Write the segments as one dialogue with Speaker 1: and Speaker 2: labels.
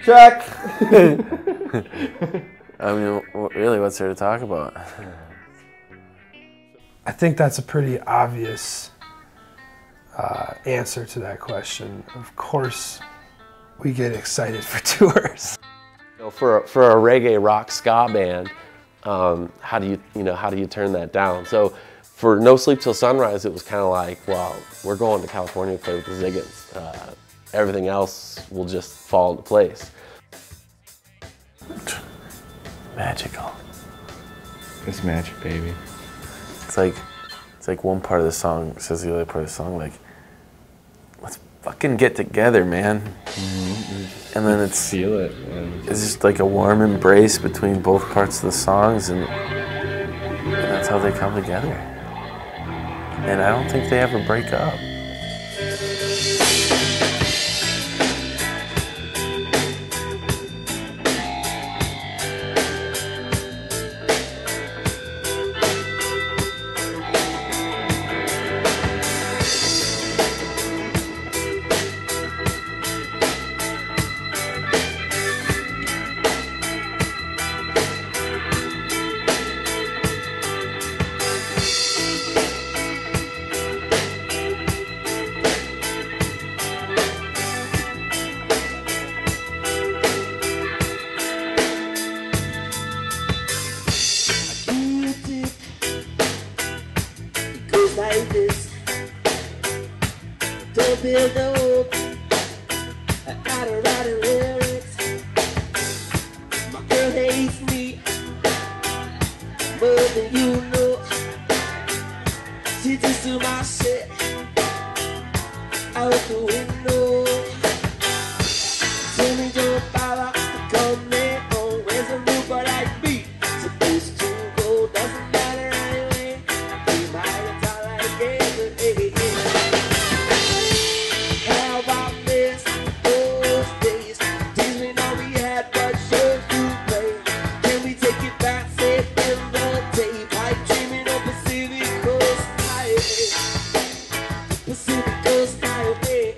Speaker 1: Check.
Speaker 2: I mean, really, what's there to talk about?
Speaker 3: I think that's a pretty obvious answer to that question. Of course, we get excited for tours.
Speaker 4: For a reggae rock ska band, how do you turn that down? So for No Sleep Till Sunrise, it was kind of like, well, we're going to California to play with the Ziggins. Everything else will just fall into place.
Speaker 2: Magical.
Speaker 1: It's magic, baby.
Speaker 2: It's like one part of the song says the other part of the song, like, let's fucking get together, man. Mm-hmm. And then
Speaker 1: feel it.
Speaker 2: It's just like a warm embrace between both parts of the songs, and that's how they come together. And I don't think they ever break up.
Speaker 5: Like this, don't build no hope. I don't write the lyrics. My girl hates me more than you know. She just do my shit out the window. Tell me your power coming on. Where's a new boy like me supposed to go? Doesn't matter anyway. Be my guitar like every day. How about this? Those days, days we know we had but shows to play. Can we take it back, say it in the tape? Like dreaming of Pacific Coast Highway. Pacific Coast Highway.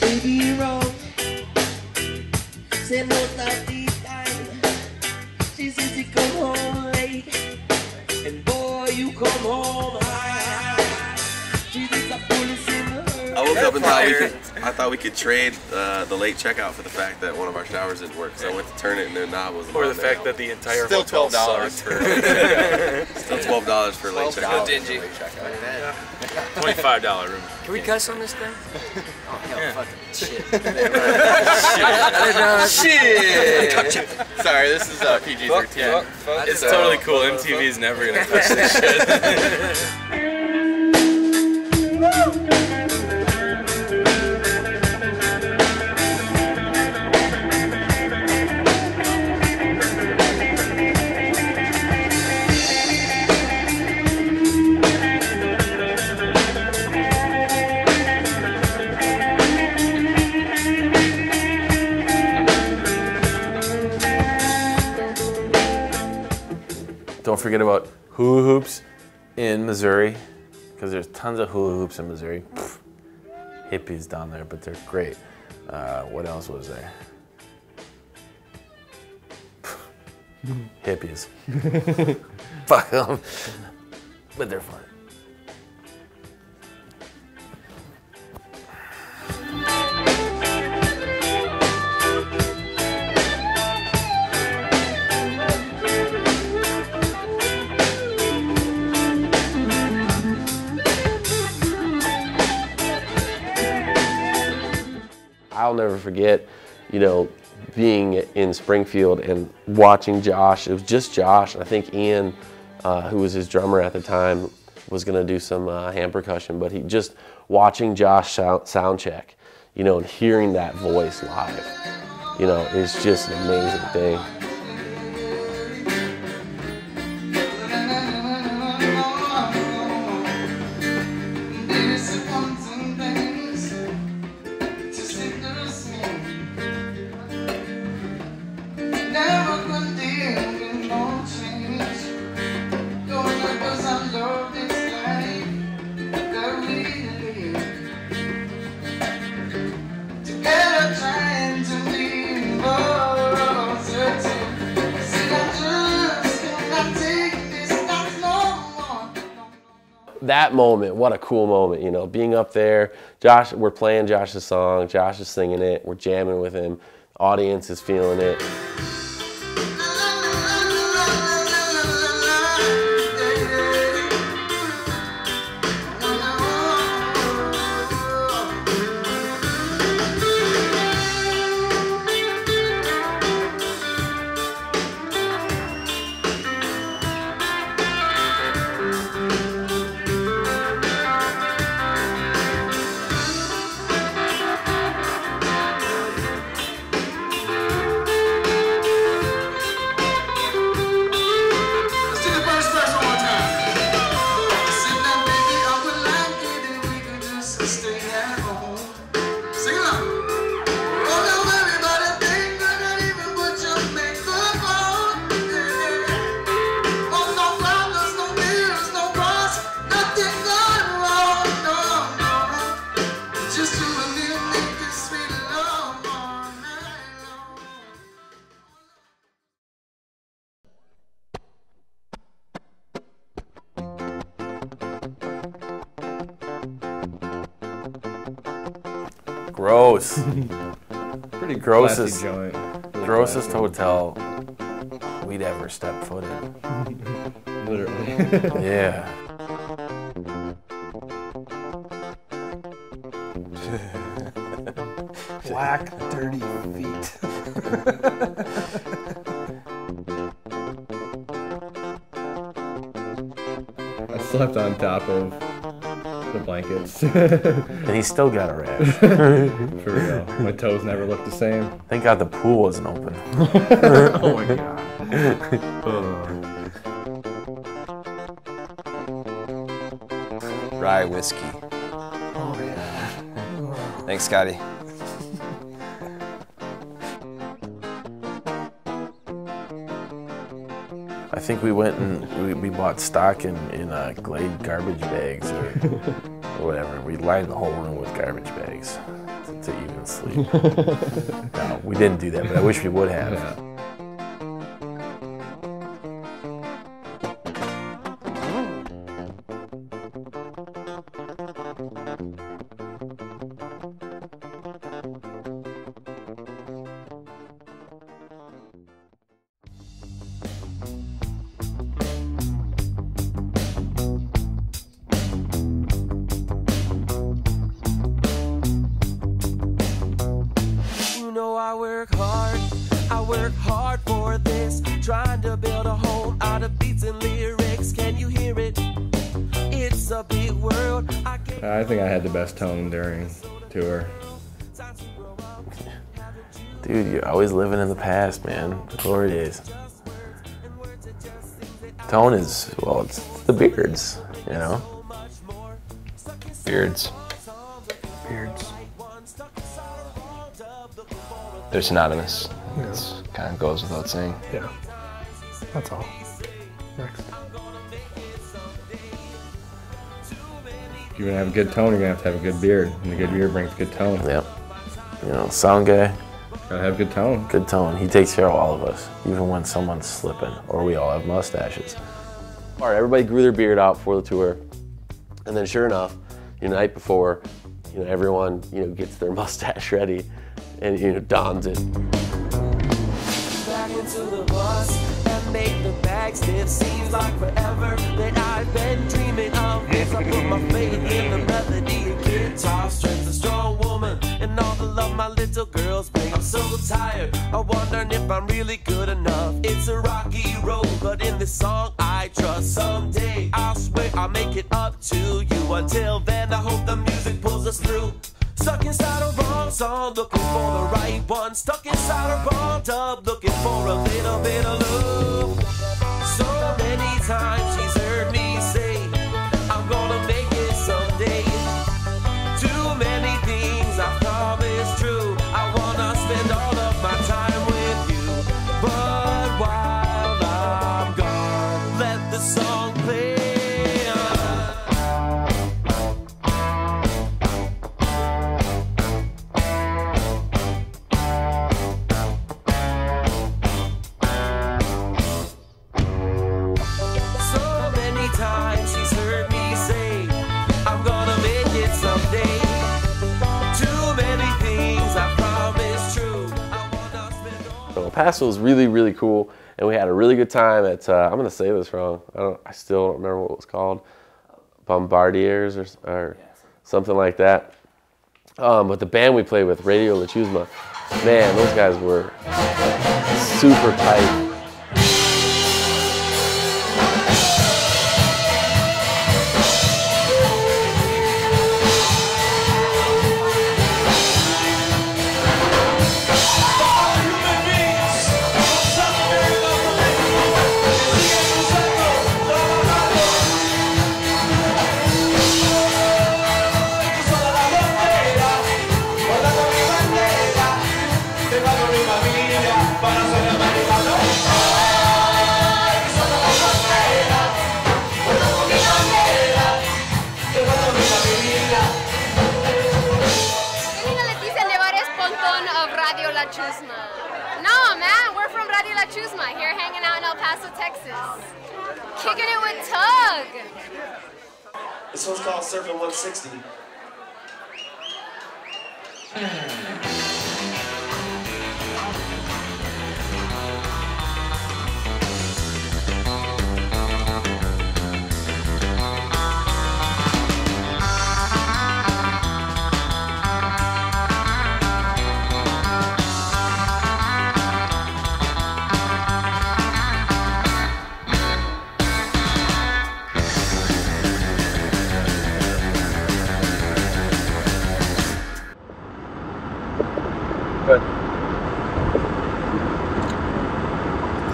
Speaker 5: Maybe wrong. Say no that deep time. She says you come home late, and boy you come home high. She thinks I'm foolish in her.
Speaker 6: I woke up and thought we could trade the late checkout for the fact that one of our showers didn't work. So I went to turn it and the knob wasn't
Speaker 7: Or
Speaker 6: on
Speaker 7: the
Speaker 6: there.
Speaker 7: fact that the entire
Speaker 6: Still
Speaker 7: hotel
Speaker 6: $12
Speaker 7: sucked.
Speaker 6: Still $12 for late checkout.
Speaker 7: Dingy. $25 room.
Speaker 8: Can we cuss on this thing?
Speaker 5: Oh hell, fucking shit.
Speaker 7: Shit!
Speaker 6: Sorry, this is PG-13.
Speaker 7: It's totally cool. MTV's never gonna touch this shit.
Speaker 2: Don't forget about hula hoops in Missouri, because there's tons of hula hoops in Missouri. Pfft, hippies down there, but they're great. What else was there? Pfft, hippies. Fuck them. But they're fun.
Speaker 4: I'll never forget, you know, being in Springfield and watching Josh. It was just Josh. I think Ian, who was his drummer at the time, was gonna do some hand percussion, but he just watching Josh sound check, you know, and hearing that voice live, you know, is just an amazing thing. That moment, what a cool moment, you know, being up there. Josh, we're playing Josh's song, Josh is singing it, we're jamming with him, audience is feeling it.
Speaker 2: Gross.
Speaker 1: Pretty
Speaker 2: grossest
Speaker 1: classy joint. Really
Speaker 2: grossest
Speaker 1: classy.
Speaker 2: hotel we'd ever step foot in.
Speaker 1: Literally.
Speaker 2: Yeah.
Speaker 3: Black, dirty feet.
Speaker 1: I slept on top of the blankets.
Speaker 2: And he still got a rash.
Speaker 1: For real. My toes never looked the same.
Speaker 2: Thank God the pool wasn't open.
Speaker 1: Oh my god.
Speaker 8: Rye whiskey.
Speaker 3: Oh yeah.
Speaker 8: Thanks, Scotty.
Speaker 2: I think we went and we bought stock in Glade garbage bags or whatever. We lined the whole room with garbage bags to even sleep. No, we didn't do that, but I wish we would have.
Speaker 1: Yeah.
Speaker 5: I work hard for this, trying to build a home out of beats and lyrics. Can you hear it? It's a big world.
Speaker 1: I think I had the best tone during tour.
Speaker 2: Dude, you're always living in the past, man. The glory days. Tone is, well, it's the beards, you know?
Speaker 8: Beards.
Speaker 3: Beards.
Speaker 8: They're synonymous.
Speaker 3: Yeah.
Speaker 8: It kind of goes without saying.
Speaker 3: Yeah. That's all. Next.
Speaker 1: If you're gonna have a good tone, you're gonna have to have a good beard. And a good beard brings good tone.
Speaker 2: Yep. You know, sound guy,
Speaker 1: Gotta have good tone.
Speaker 2: good tone. He takes care of all of us, even when someone's slipping, or we all have mustaches.
Speaker 4: All right, everybody grew their beard out for the tour. And then sure enough, the night before, everyone, gets their mustache ready and, dons it.
Speaker 5: Back into the bus, and make the bag stiff. Seems like forever that I've been dreaming of this. I put my faith in the melody and guitar strings. A strong woman and all the love my little girls bring. I'm so tired of wondering if I'm really good enough. It's a rocky road, but in this song I trust. Someday I'll swear I'll make it up to you. Until then I hope the music pulls us through. Stuck inside a wrong song, looking for the right one. Stuck inside a wrong tub, looking for a little bit of love. So many times she's heard me say, I'm gonna make it someday. Too many things I promise true. I wanna spend all of my time with you. But while I'm gone, let the song play.
Speaker 4: Paso was really, really cool, and we had a really good time at, I'm going to say this wrong, I still don't remember what it was called, Bombardiers or something like that. But the band we played with, Radio La Chusma, man, those guys were super tight.
Speaker 9: No, man, we're from Radio La Chusma, here hanging out in El Paso, Texas. Kicking it with T.U.G.G.
Speaker 5: This one's called Surfing 160.
Speaker 8: Good.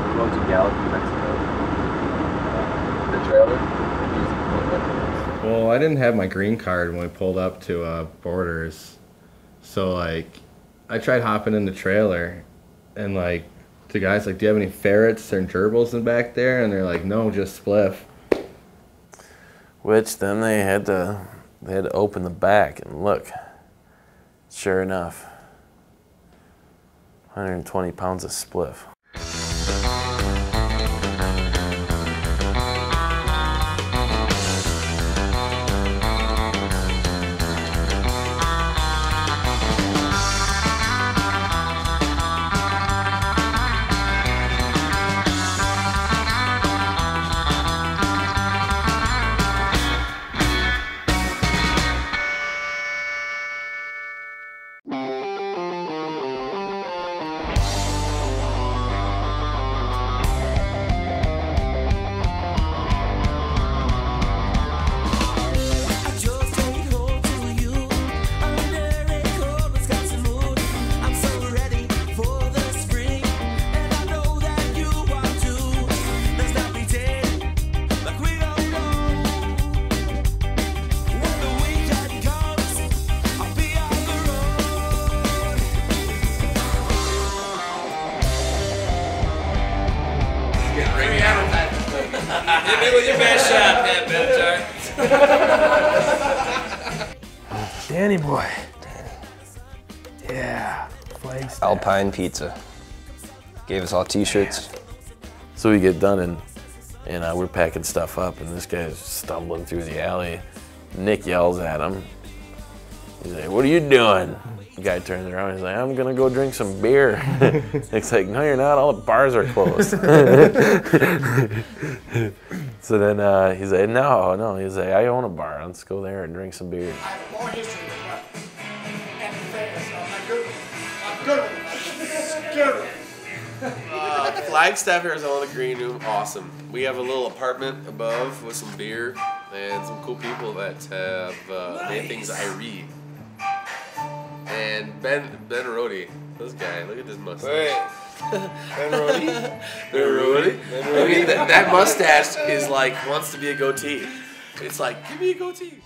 Speaker 8: We're going to Gallagher, Mexico. The trailer.
Speaker 1: Well, I didn't have my green card when we pulled up to Borders, so like I tried hopping in the trailer, and like the guy's like, "Do you have any ferrets or gerbils in back there?" And they're like, "No, just spliff."
Speaker 2: Which then they had to open the back and look. Sure enough, 120 pounds of spliff.
Speaker 7: Hit me with your best shot, Pat Benatar.
Speaker 3: Danny boy. Yeah. Flagstaff.
Speaker 8: Alpine Pizza. Gave us all t-shirts.
Speaker 2: So we get done and we're packing stuff up, and this guy's stumbling through the alley. Nick yells at him. He's like, "What are you doing?" The guy turns around, he's like, I'm gonna go drink some beer. It's like, no, you're not, all the bars are closed. So then he's like, no, he's like, I own a bar, let's go there and drink some beer.
Speaker 6: Flagstaff, Arizona, green room, awesome. We have a little apartment above with some beer and some cool people that have made things I read. And Ben Rody, this guy, look at this mustache.
Speaker 10: Wait, Ben Rody?
Speaker 6: Ben Rody? I mean, that mustache is like, wants to be a goatee. It's like, give me a goatee.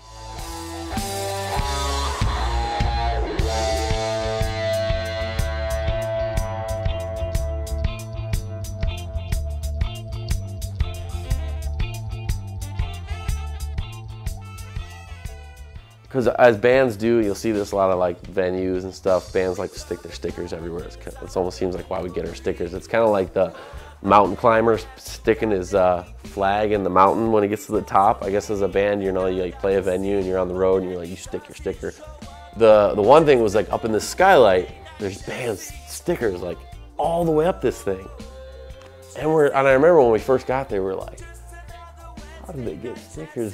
Speaker 4: Because as bands do, you'll see this a lot of like venues and stuff. Bands like to stick their stickers everywhere. It almost seems like why we get our stickers. It's kind of like the mountain climber sticking his flag in the mountain when he gets to the top. I guess as a band, you know, you like play a venue and you're on the road and you're like, you stick your sticker. The one thing was like up in the skylight, there's bands stickers like all the way up this thing. And I remember when we first got there, we were like, how did they get stickers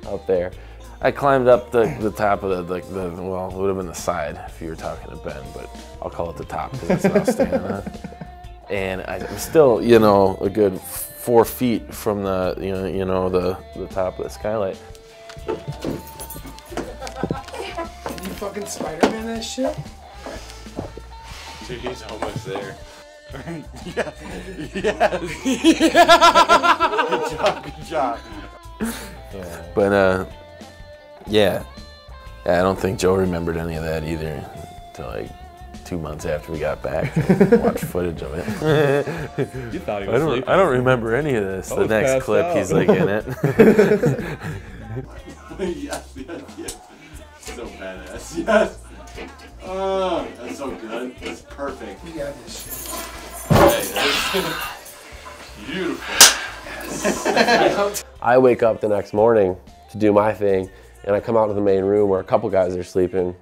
Speaker 4: up there?
Speaker 2: I climbed up the top of the well, it would have been the side if you were talking to Ben, but I'll call it the top because that's what I was standing on. And I'm still, you know, a good 4 feet from the, you know, the top of the skylight.
Speaker 3: Can you fucking Spider-Man that shit?
Speaker 6: Dude, he's almost there.
Speaker 10: Yeah. Good job.
Speaker 2: Yeah. But yeah, I don't think Joe remembered any of that either until like 2 months after we got back and watched footage of it.
Speaker 1: You thought he was sleeping.
Speaker 2: I don't remember any of this. The next clip,
Speaker 1: out.
Speaker 2: he's like in it.
Speaker 10: Yes. So badass. Yes. Oh, that's so good. That's perfect.
Speaker 3: You got this shit.
Speaker 10: Beautiful.
Speaker 4: I wake up the next morning to do my thing, and I come out to the main room where a couple guys are sleeping,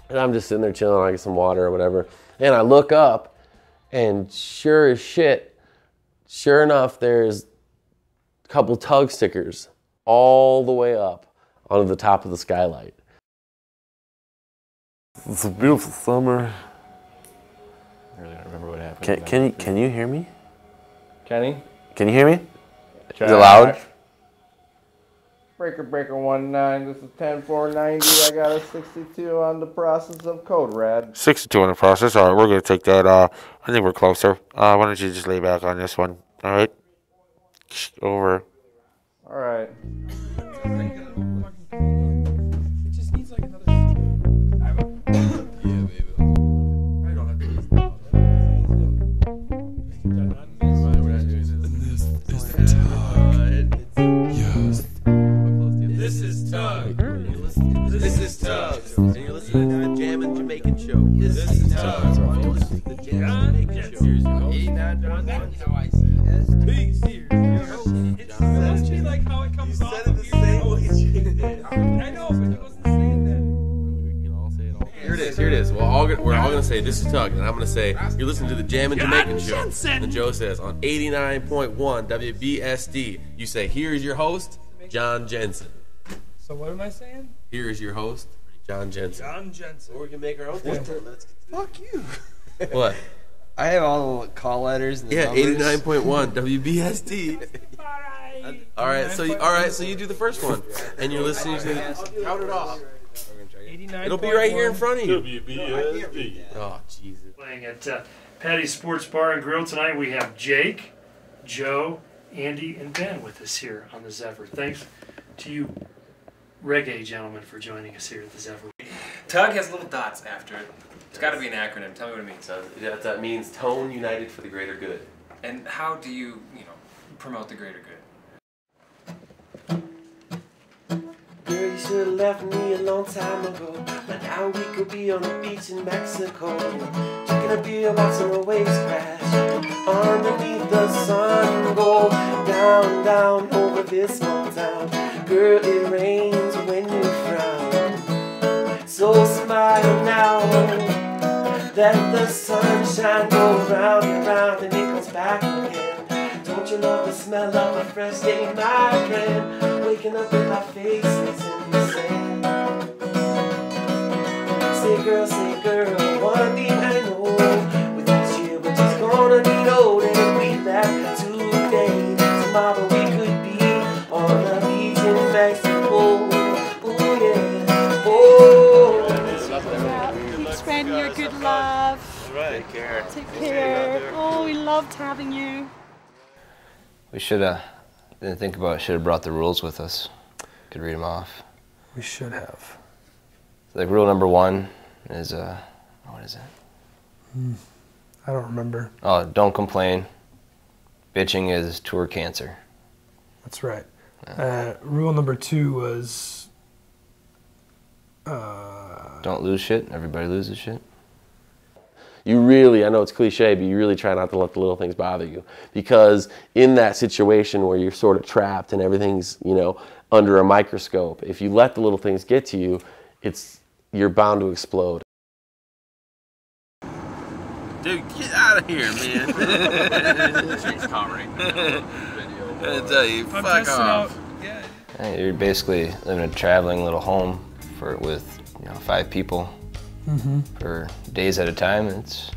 Speaker 4: and I'm just sitting there chilling. I get some water or whatever, and I look up, and sure as shit, sure enough, there's a couple T.U.G.G stickers all the way up onto the top of the skylight.
Speaker 2: It's a beautiful summer.
Speaker 1: I really don't remember what happened.
Speaker 2: Can you hear me?
Speaker 1: Kenny?
Speaker 2: Can you hear me? Is it loud?
Speaker 1: Breaker 19, this is 10490. I got a 62 on the process of code red.
Speaker 11: 62 on the process. All right, we're going to take that. I think we're closer. Why don't you just lay back on this one? All right? Over.
Speaker 1: All right.
Speaker 3: It just needs like another.
Speaker 6: This is T.U.G.G. This is T.U.G.G. And you're listening to the Jammin' Jamaican Show. This is T.U.G.G. The Jammin' Jamaican Show. 89.1. How I say it. Peace. It must be like how it comes off of your nose. I know, but it wasn't saying that. We can all say it all. Here it is. We're all going to say, this is T.U.G.G. And I'm going to say, you're listening to the Jammin' Jamaican Show. And Joe says, on 89.1 WBSD, you say, here's your host, John Jensen.
Speaker 3: So what am I saying?
Speaker 6: Here is your host, John Jensen.
Speaker 3: John Jensen.
Speaker 6: Or we can make our own thing.
Speaker 10: Fuck you.
Speaker 6: What?
Speaker 8: I have all the call letters. And the
Speaker 6: Yeah,
Speaker 8: numbers.
Speaker 6: 89.1 WBSD. All right, so you do the first one, and you're listening to count it off.
Speaker 3: 89.
Speaker 6: It'll be right here in front of you.
Speaker 10: WBSD.
Speaker 6: Oh, Jesus.
Speaker 12: Playing at Patty's Sports Bar and Grill tonight, we have Jake, Joe, Andy, and Ben with us here on the Zephyr. Thanks to you, reggae gentlemen, for joining us here at the Zephyr.
Speaker 7: T.U.G.G has little dots after it. It's got to be an acronym. Tell me what it means.
Speaker 6: That means Tone United for the Greater Good.
Speaker 7: And how do you promote the greater good?
Speaker 5: Girl, you should have left me a long time ago. But now we could be on the beach in Mexico, drinking a beer, watching the waves crash underneath the sun. Go down, down over this small town. Girl, it rains when you frown. So smile. smile now. Let the sunshine go round and round and it comes back again. Don't you love the smell of a fresh day, my friend? Waking up with our faces in the sand. Say girl, one thing I know. With this year we're just gonna need old and we left today. Tomorrow we could be on the beach in Mexico. Oh yeah, oh.
Speaker 13: Keep spreading your good love.
Speaker 8: Take care.
Speaker 13: Take care. Oh, we loved having you.
Speaker 8: We should have, didn't think about it, should have brought the rules with us. Could read them off.
Speaker 3: We should have.
Speaker 8: Like rule number 1 is, what is it?
Speaker 3: I don't remember.
Speaker 8: Oh, don't complain. Bitching is tour cancer.
Speaker 3: That's right. Rule number 2 was...
Speaker 8: don't lose shit. Everybody loses shit.
Speaker 4: You really, I know it's cliche, but you really try not to let the little things bother you. Because in that situation where you're sort of trapped and everything's, you know, under a microscope, if you let the little things get to you, you're bound to explode.
Speaker 6: Dude, get out of here, man. Jake's comedy. I tell you, fuck off.
Speaker 8: Hey, you're basically living a traveling little home with 5 people for days at a time. It's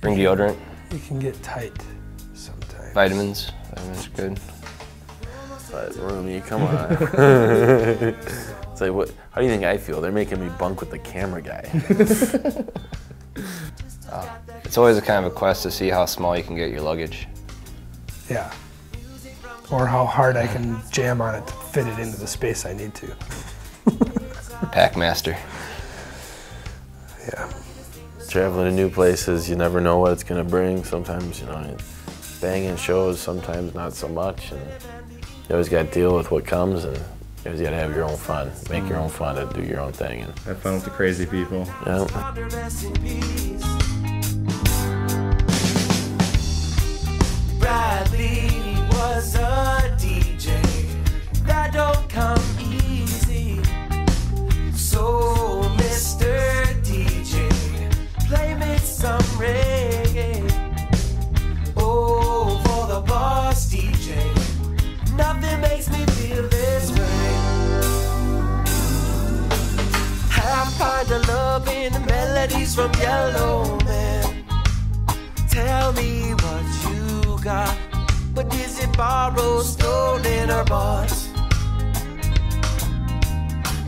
Speaker 8: bring deodorant.
Speaker 3: It can get tight sometimes.
Speaker 8: Vitamins. Vitamins are good.
Speaker 2: But Roomy, come on. It's like, what? How do you think I feel? They're making me bunk with the camera guy.
Speaker 8: It's always a kind of a quest to see how small you can get your luggage.
Speaker 3: Yeah. Or how hard I can jam on it to fit it into the space I need to.
Speaker 8: Packmaster.
Speaker 3: Yeah.
Speaker 2: Traveling to new places, you never know what it's gonna bring. Sometimes, banging shows, sometimes not so much. And you always gotta deal with what comes, and you always gotta have your own fun. Make your own fun and do your own thing. And
Speaker 1: have fun with the crazy people.
Speaker 2: Yeah.
Speaker 5: Bradley was a DJ that don't come easy. So Mr. DJ, play me some reggae. Oh, for the boss DJ, nothing makes me feel this way. Half pint of love in the melodies from Yellow Man. Tell me what you got, but is it borrowed, stolen, or bought?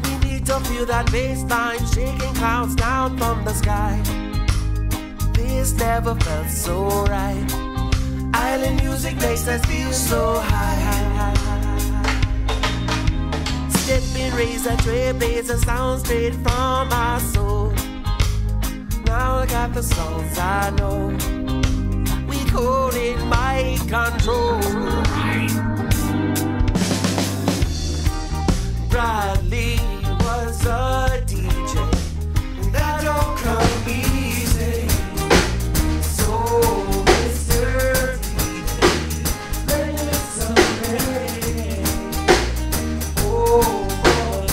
Speaker 5: We need to feel that bass line shaking clouds down from the sky. This never felt so right. Island music makes us feel so high. Stepping razor, trailblazer, sound straight from my soul. Now I got the songs I know. We call it my control. Bradley was a DJ that don't come easy. So Mr. DJ, play me some reggae. Oh,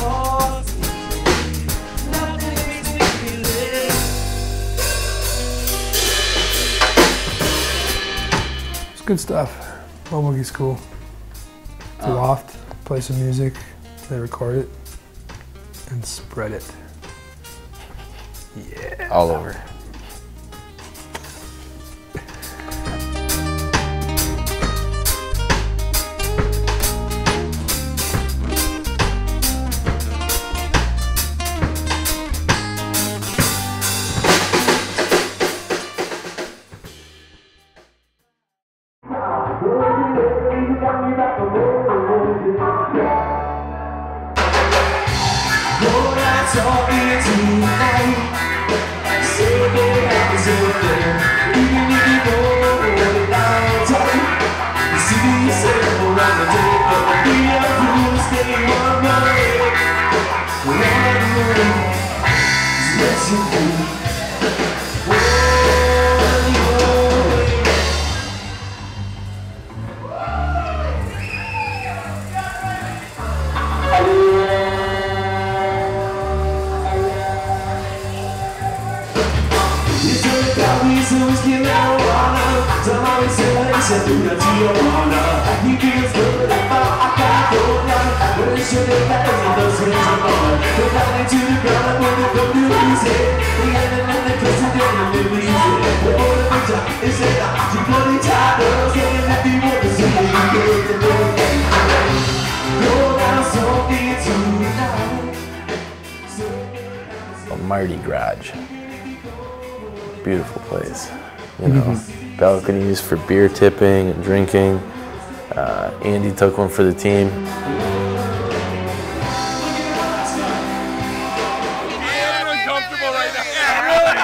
Speaker 5: oh, DJ, nothing makes me feel it.
Speaker 3: It's good stuff. Boogie's cool. It's a loft, play some music, they record it, and spread it. Yeah.
Speaker 8: All over.
Speaker 5: some whiskey and marijuana. Some always say that he said through the Tijuana. He feels good about California. When he should have had his other friends are gone. They're falling to the ground when they come to his head. They had them in the cause they didn't release it. The boy of the top is that you bloody titles. And if you want to see it, you get the door. Go down something tonight.
Speaker 2: Mardi Gras. Beautiful place. You know, balconies for beer tipping and drinking. Andy took one for the team.
Speaker 14: Uncomfortable right now. Yeah, really.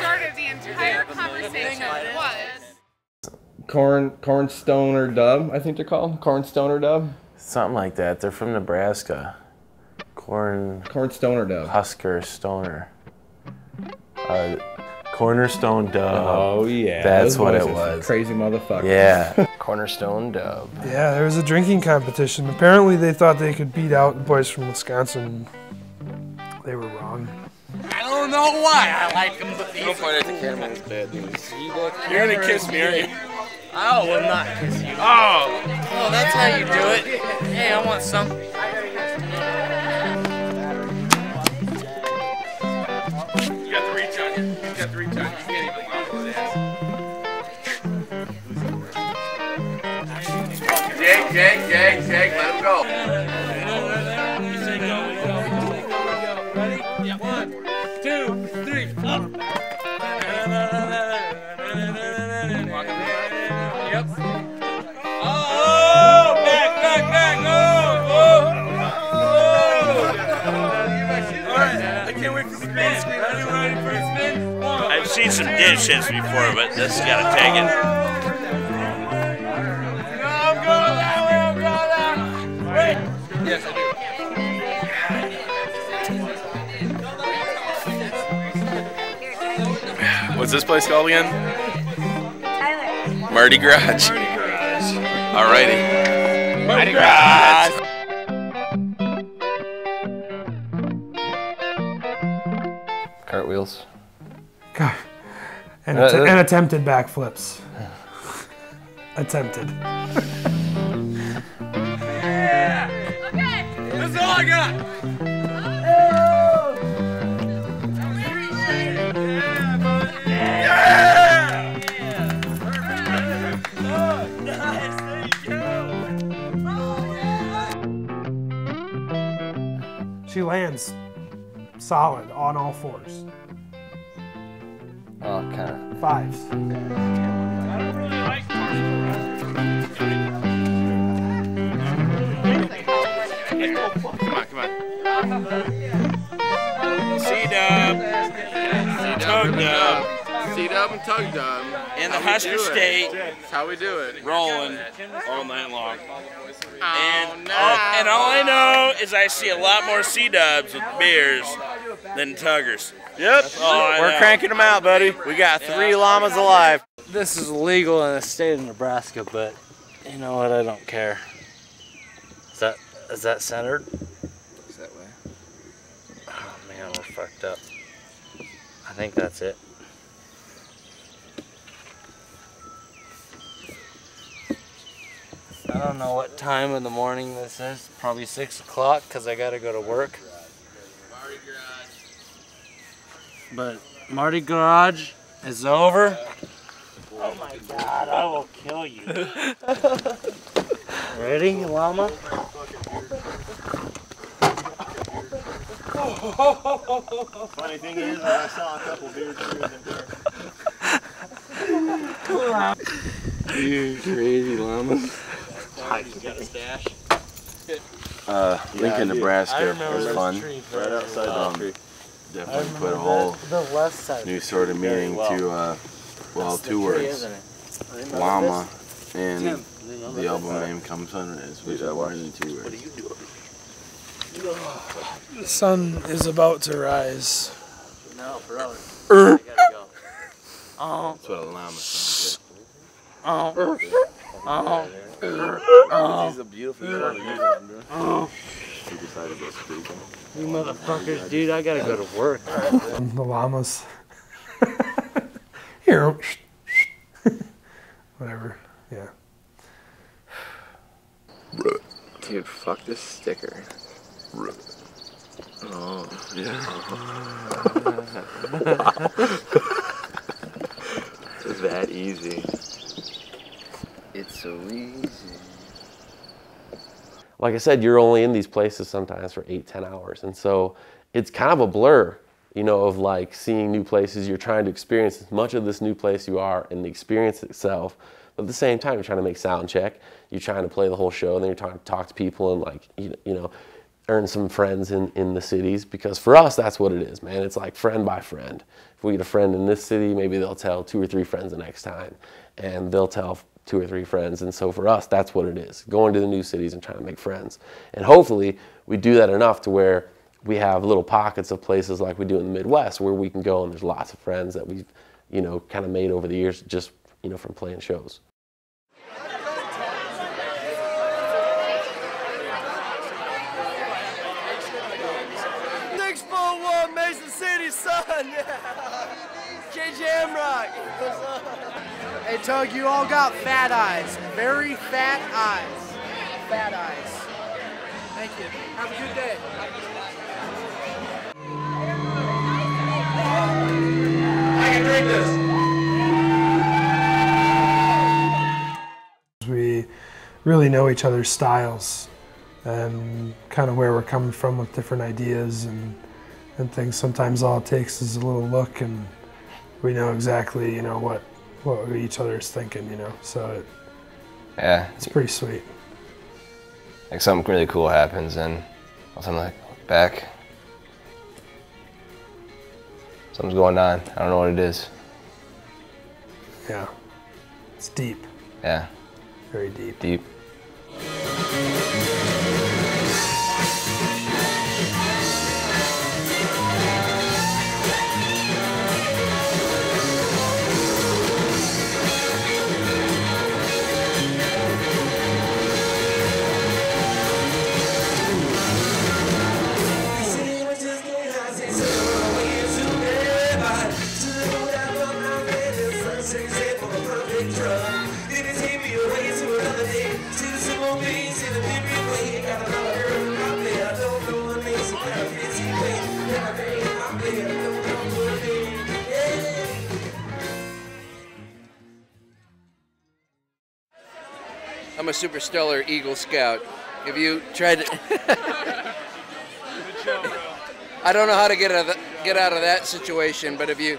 Speaker 14: Started the entire conversation.
Speaker 1: Cornstoner Dub, I think they're called. Cornstoner Dub.
Speaker 2: Something like that. They're from Nebraska.
Speaker 1: Cornstoner Dub.
Speaker 2: Husker Stoner. Cornerstone Dub.
Speaker 1: Oh yeah,
Speaker 2: that's
Speaker 1: those
Speaker 2: what
Speaker 1: boys
Speaker 2: it
Speaker 1: are
Speaker 2: was.
Speaker 1: Crazy motherfucker.
Speaker 2: Yeah.
Speaker 8: Cornerstone Dub.
Speaker 3: Yeah, there was a drinking competition. Apparently, they thought they could beat out the boys from Wisconsin. They were wrong.
Speaker 14: I don't know why I like them, but these.
Speaker 6: Don't point at the camera. It's bad news.
Speaker 14: You're gonna kiss me, aren't you?
Speaker 6: I will not kiss you.
Speaker 14: Oh, that's how you do it. Hey, I want some.
Speaker 6: You got the reach on you. You got the reach on you. You can't even mount his ass. Jake, let him go.
Speaker 14: You say go, we go. Ready? Yeah, 1, 2, 3, up. Yep. Oh, back, oh. All right, I can't wait for the spin. Ready for a spin?
Speaker 15: I've seen some ditch hits before, but this has got to take it.
Speaker 14: I'm going that way. Wait.
Speaker 6: Yes, I do.
Speaker 7: What's this place called again?
Speaker 9: Tyler.
Speaker 7: Mardi Gras. Alrighty.
Speaker 14: Mardi Gras.
Speaker 8: Cartwheels.
Speaker 3: God. And attempted backflips. Attempted.
Speaker 14: Okay. That's all I got.
Speaker 3: She lands solid on all fours.
Speaker 8: Oh, kind of.
Speaker 3: 5s.
Speaker 7: Come on. C-Dub. Tug-Dub.
Speaker 6: C-Dub and Tug-Dub.
Speaker 15: In the Husker State.
Speaker 6: That's how we do it.
Speaker 15: Rolling all night long.
Speaker 6: Oh,
Speaker 15: And all I know is I see a lot more C-Dubs with beers than Tuggers.
Speaker 16: Yep, we're cranking them out, buddy. We got 3 llamas alive.
Speaker 17: This is illegal in the state of Nebraska, but you know what? I don't care. Is that centered?
Speaker 6: It's that way.
Speaker 17: Oh man, we're fucked up. I think that's it. I don't know what time of the morning this is. Probably 6 o'clock because I gotta go to work. But Mardi Gras is over. Oh my God, I will kill you. Ready, llama?
Speaker 16: Funny thing is, I saw a couple beers in there.
Speaker 2: You crazy llamas.
Speaker 16: You got a stash?
Speaker 2: Lincoln, Nebraska. It was fun.
Speaker 16: Right outside the tree.
Speaker 2: Definitely put a whole
Speaker 17: the left side.
Speaker 2: new sort of meaning to, well, 2 words. Llama and the album name comes under it, which are more than 2 words. What are you doing?
Speaker 3: The sun is about to rise.
Speaker 17: No, brother. I gotta go.
Speaker 2: That's what a llama sounds
Speaker 16: He's a beautiful girl.
Speaker 2: He decided to go speaking.
Speaker 17: You motherfuckers, dude, I gotta go to work.
Speaker 3: The llamas. here, whatever. Yeah.
Speaker 18: Dude, fuck this sticker. Oh, yeah. It's that easy. It's so easy.
Speaker 4: Like I said, you're only in these places sometimes for 8-10 hours. And so it's kind of a blur, you know, of like seeing new places. You're trying to experience as much of this new place you are in the experience itself. But at the same time, you're trying to make sound check. You're trying to play the whole show, and then you're trying to talk to people and like, you know, earn some friends in the cities. Because for us, that's what it is, man. It's like friend by friend. If we get a friend in this city, maybe they'll tell 2 or 3 friends the next time. And they'll tell 2 or 3 friends. And so for us, that's what it is. Going to the new cities and trying to make friends. And hopefully we do that enough to where we have little pockets of places like we do in the Midwest where we can go and there's lots of friends that we've, you know, kind of made over the years just, you know, from playing shows.
Speaker 6: Mason City, son! KJ Rock!
Speaker 19: Hey, Tug, you all got fat eyes. Very fat eyes. Fat eyes. Thank you. Have a good day.
Speaker 6: I can drink this!
Speaker 3: We really know each other's styles and kind of where we're coming from with different ideas and things. Sometimes all it takes is a little look and we know exactly, you know, what each other is thinking, you know, so
Speaker 8: yeah,
Speaker 3: it's pretty sweet.
Speaker 8: Like something really cool happens and all of a sudden like look back, something's going on. I don't know what it is.
Speaker 3: Yeah, it's deep.
Speaker 8: Yeah.
Speaker 3: Very deep.
Speaker 8: Deep.
Speaker 20: I'm a super stellar Eagle Scout. If you tried to, I don't know how to get out of that situation, but if you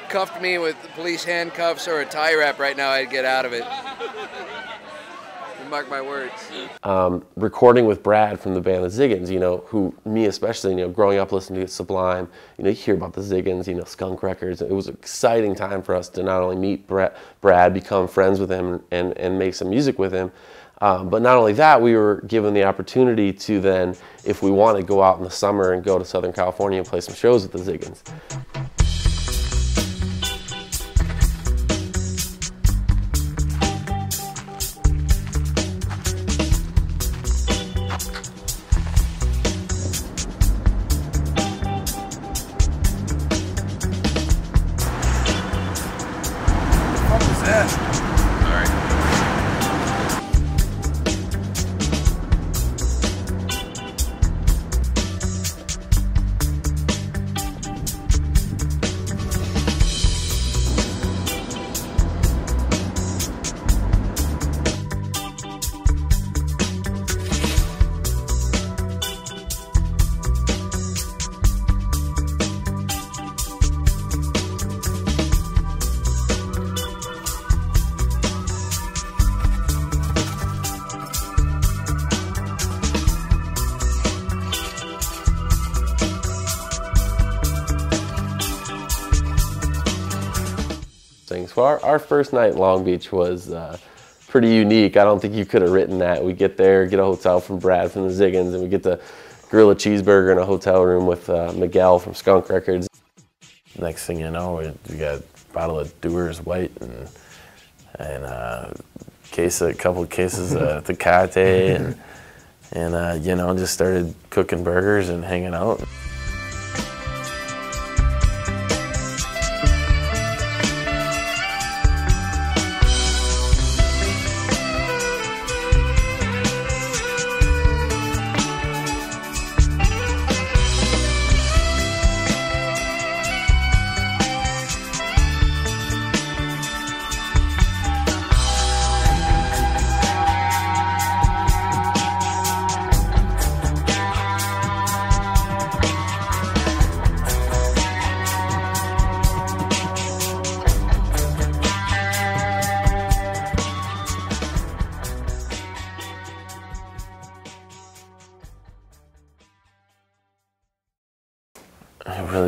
Speaker 20: cuffed me with police handcuffs or a tie wrap right now, I'd get out of it. You mark my words.
Speaker 4: Recording with Brad from the band the Ziggins, you know, who, me especially, you know, growing up listening to Sublime, you know, you hear about the Ziggins, you know, Skunk Records. It was an exciting time for us to not only meet Brad, become friends with him, and make some music with him. But not only that, we were given the opportunity to then, if we wanted, go out in the summer and go to Southern California and play some shows with the Ziggins. So our first night in Long Beach was pretty unique. I don't think you could have written that. We get there, get a hotel from Brad from the Ziggins, and we get to grill a cheeseburger in a hotel room with Miguel from Skunk Records.
Speaker 2: Next thing you know, we got a bottle of Dewar's White and a couple of cases of Tecate, and you know, just started cooking burgers and hanging out.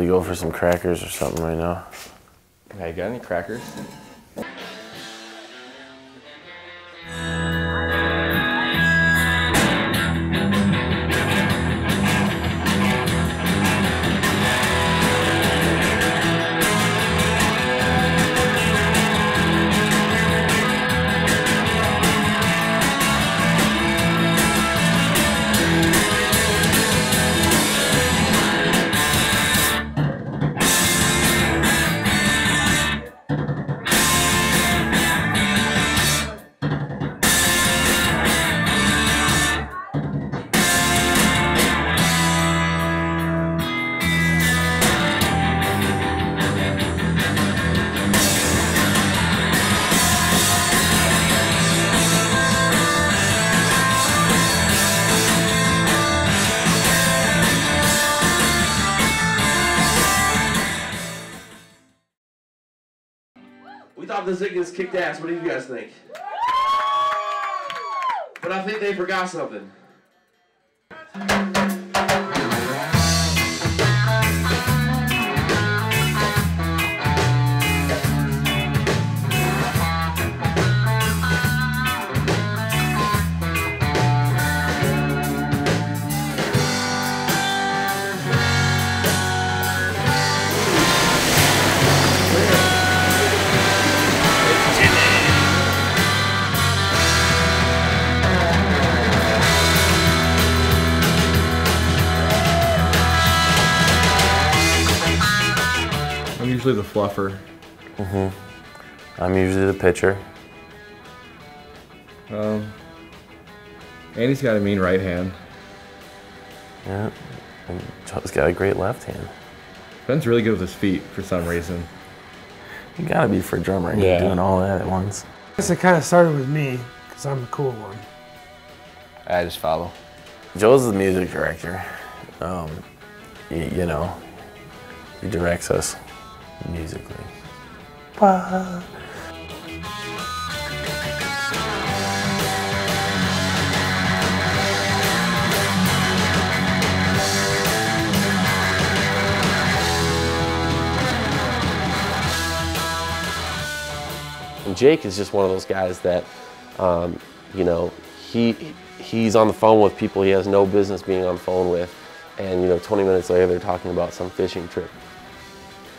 Speaker 2: Maybe go for some crackers or something right now.
Speaker 1: Hey, got any crackers?
Speaker 21: We thought the Ziggas kicked ass. What do you guys think? But I think they forgot something.
Speaker 1: I'm usually the fluffer.
Speaker 2: I'm usually the pitcher.
Speaker 1: Andy's got a mean right hand.
Speaker 2: Yeah, and Joe's got a great left hand.
Speaker 1: Ben's really good with his feet for some reason.
Speaker 2: You gotta be for a drummer,
Speaker 1: Yeah.
Speaker 2: doing all that at once.
Speaker 3: I guess it kind of started with me, because I'm the cool one.
Speaker 8: I just follow.
Speaker 2: Joe's the music director. You know, he directs us musically.
Speaker 4: And Jake is just one of those guys that, you know, he's on the phone with people he has no business being on the phone with, and you know, 20 minutes later they're talking about some fishing trip.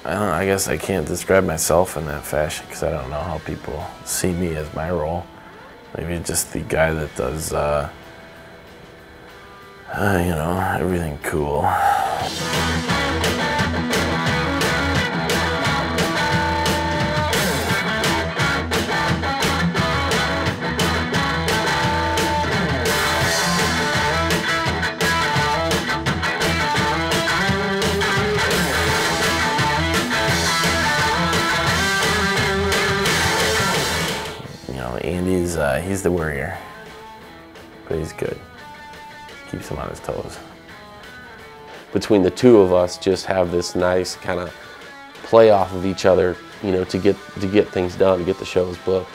Speaker 2: I guess I can't describe myself in that fashion because I don't know how people see me as my role. Maybe just the guy that does, you know, everything cool. Andy's, he's the worrier, but he's good. Keeps him on his toes.
Speaker 4: Between the two of us, just have this nice kind of play off of each other, you know, to get things done, to get the shows booked.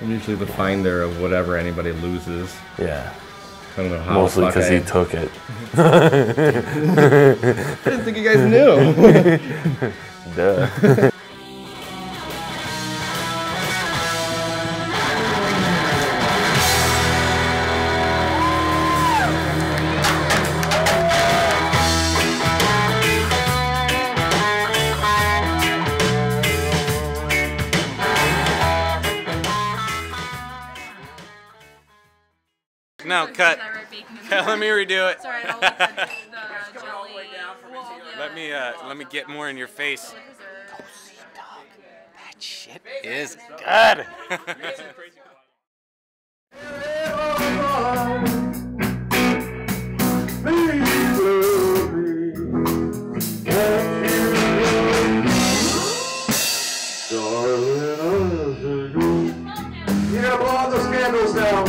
Speaker 1: I'm usually the finder of whatever anybody loses.
Speaker 2: Yeah.
Speaker 1: I don't know how.
Speaker 2: Mostly because he took it.
Speaker 1: I didn't think you guys knew.
Speaker 2: Duh.
Speaker 14: No, cut. Let me redo it. Let me get more in your face. Go see Doug. That shit is good.
Speaker 21: You gotta blow out those candles now.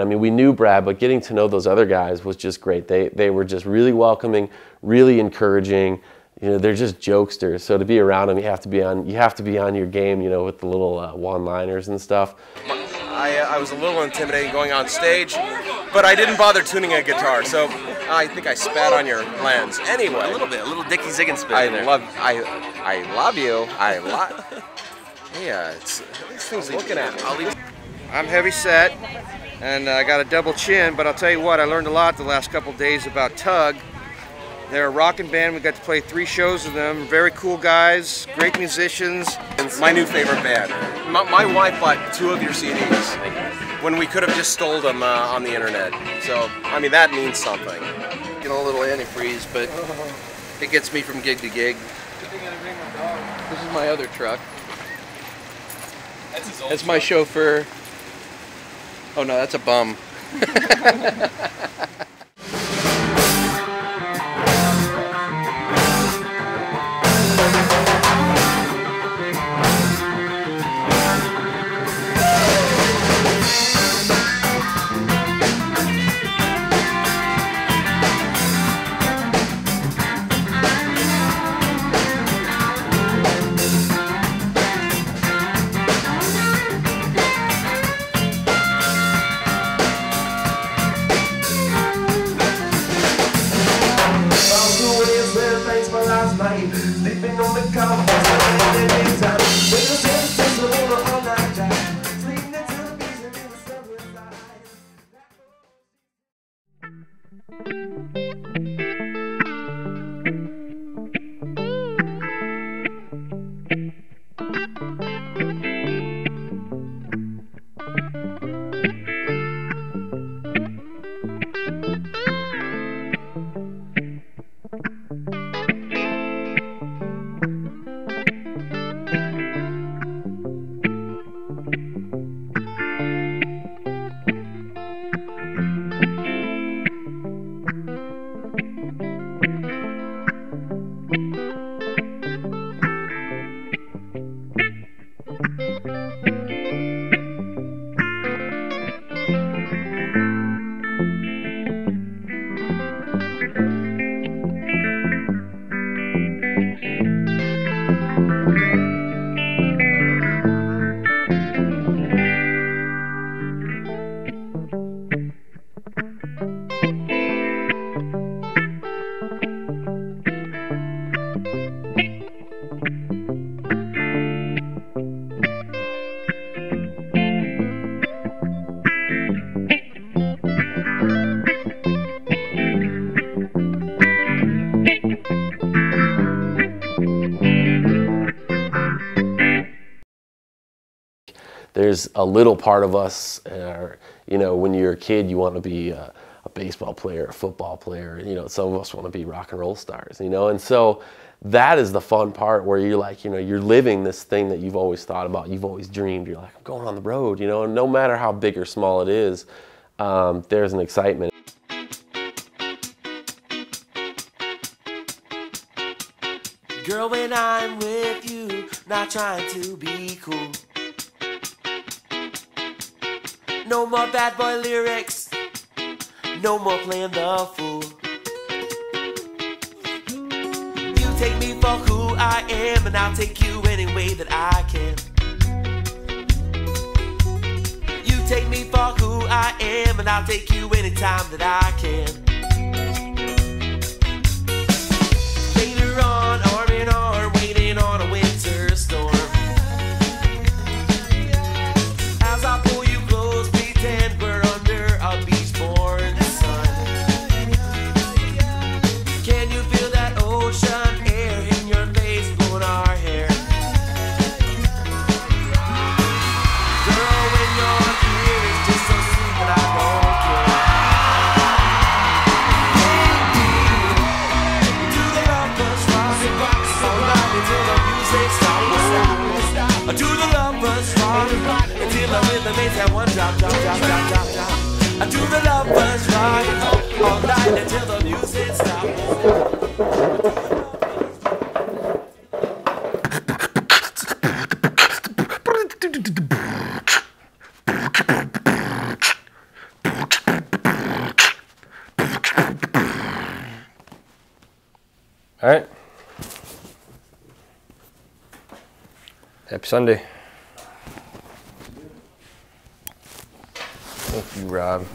Speaker 4: I mean, we knew Brad, but getting to know those other guys was just great. They were just really welcoming, really encouraging. You know, they're just jokesters. So to be around them, you have to be on your game, you know, with the little one-liners and stuff.
Speaker 11: I was a little intimidated going on stage, but I didn't bother tuning a guitar, so I think I spat on your lens. Anyway,
Speaker 6: A little bit, a little Dickie Ziggins spit
Speaker 11: I
Speaker 6: in there.
Speaker 11: love you. Yeah, these things looking at me. I'm heavy set, and I got a double chin, but I'll tell you what, I learned a lot the last couple days about T.U.G.G. They're a rockin' band. We got to play 3 shows with them. Very cool guys, great musicians. It's my new favorite band. My wife bought 2 of your CDs when we could have just stole them on the internet. So, I mean, that means something.
Speaker 20: Get a little antifreeze, but it gets me from gig to gig. This is my other truck. That's my chauffeur. Oh no, that's a bum.
Speaker 5: Sleeping on the couch, in the daytime. When the sun sets over all night time, sleeping until the beach and in the sun
Speaker 4: There's a little part of us, you know, when you're a kid, you want to be a baseball player, a football player. You know, some of us want to be rock and roll stars, you know. And so that is the fun part where you're like, you know, you're living this thing that you've always thought about, you've always dreamed. You're like, I'm going on the road, you know, and no matter how big or small it is, there's an excitement.
Speaker 5: Girl, when I'm with you, not trying to be cool. No more bad boy lyrics, no more playing the fool. You take me for who I am, and I'll take you any way that I can. You take me for who I am, and I'll take you anytime that I can. Later on, arm in arm, waiting on a winter storm. As I pull you close, pretend we're under a beach-born sun. Can you feel that ocean air in your face, blowing our hair? Girl, when you're here, it's just so sweet that I don't care. Do the lovers rock all night until the music stops. Do the lovers rock until the rhythm makes that one drop, drop, drop, drop, drop, drop. Do the lovers rock all night until the music stops.
Speaker 8: Happy Sunday. Thank you, Rob.